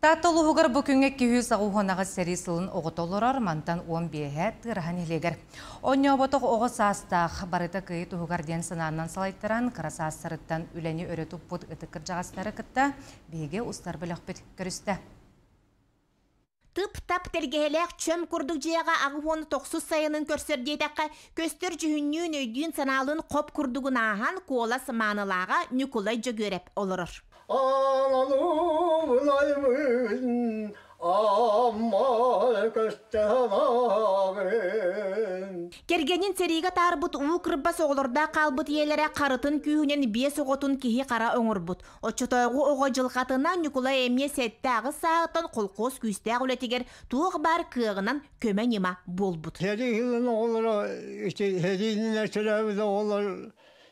Татылуғығыр бүкінге күйі сағуғанаға сәресілін оғытолырар мантан 15-е тыраған елегір. Оны обытық оғы састақ барыта күйі тұғығар ден сынаннан салайттыран қарасас сырыттан үләне өретіп бұд ұтықыр жағастары күтті бейге ұстар біліқ біт көрісті. Тып-тап тергелек чөм күрдік жияға ағуғаны 9 сайының көрсердейдаққа көстер жүхіннен өйден саналын қоп күрдігін аған кола сыманылаға нүкулай жөгереп олырыр. Кергенин серига тарбут уу кырбас оғларда қалбыт елері қарытын күйінен бес оғытын кихи қара оңырбут. Отчытойғы оғы жылқатына Николай әмне сәттәғі сағыттан қолқос күйістәғ үлетігер туық бар күйіғынан көмен ема болбут. Сериғылын оғлары, сериғылын әсірәуді оғлар,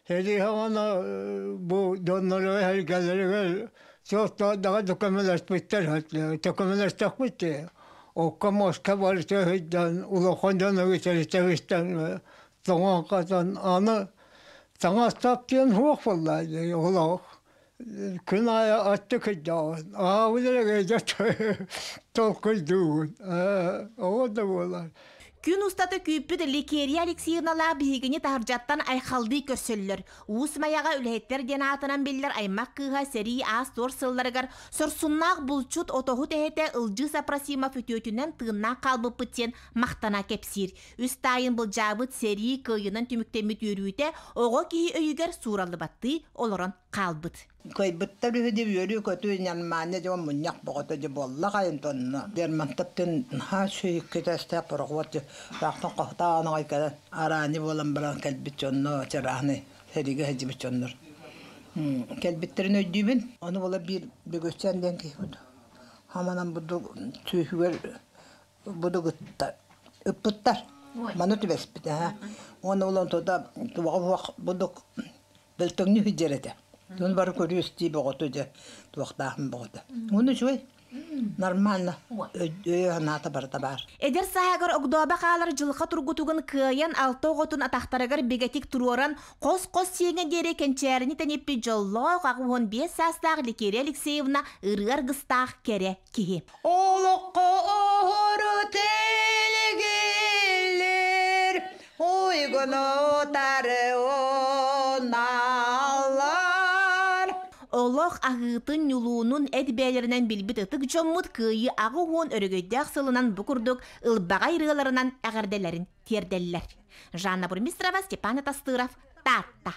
сериғылына бұл донлары әргәлерігер соқтадағы документаспыттар хәтлі, документастақпытты. Оққа Москва барыты хүддан, улақандан өтелістәгістен соңан қатын аны саңастаптен хуқ болдайды, олақ. Күн ая атты күддауын, өлерге жаты толқылдуын, оғыды болар. Күн ұстаты күйіппіт Ликерия Алексеевнала бігіні тағыржаттан айқалды көсілілер. Уыс маяға үлеттер ден атынан белілер аймақ кыға сәрі аз тор сылларығар. Сорсуннақ бұлчут отоғыт әйті ұлжы сапрасима фөтетінен тығына қалбы пыттен мақтана кепсир. Үстайын бұл жабыт сәрі күйінен түміктемет өрүйті оғы кейі өйігер суралы батты олырын қалбыт. Көйбіттер үйді өрі көту нәнмәне жауын мұняқ бұғыты де болла қайын тонына. Дермантаптың сүйік кетесті бұрғыт рақтың қоқтағаны қайқады. Араны болын бірін кәлбіт жонны, чарағыны, сәрігі әжі біт жонныр. Кәлбіттерін өйдеймін, оны бола бір бөгөстенден кей бұды. Хаманан бұды сүйігер бұды ғыттар, үппіттар. Маны түбәс біті. Оны болын тода бұды білтіңні хүджереті. Тун бар көрүсти боготу же туактахым боготу. Уну шуй нормально. Өйөната барта бар. Эдер сагар огдоба калар жылка тургутугун кыян алты оготун атактарагар бегетик туроран кос-кос сеңе дере кенчерини тенеппи жолло кагуон 5 састагы Ликерия Алексеевна ырыгар гыстах кере кихи. Олокко ору телгелер ойгоно тары Олох ағытын юлуунун әдбәлерінен білбіт ытык жоммут күйі ағы хуон өрігөйдәк сылынан бұкурдук ылбағай рығыларынан әғарделерін терделлер. Жанна Бурмистрова, Степан Тастыров, Татта.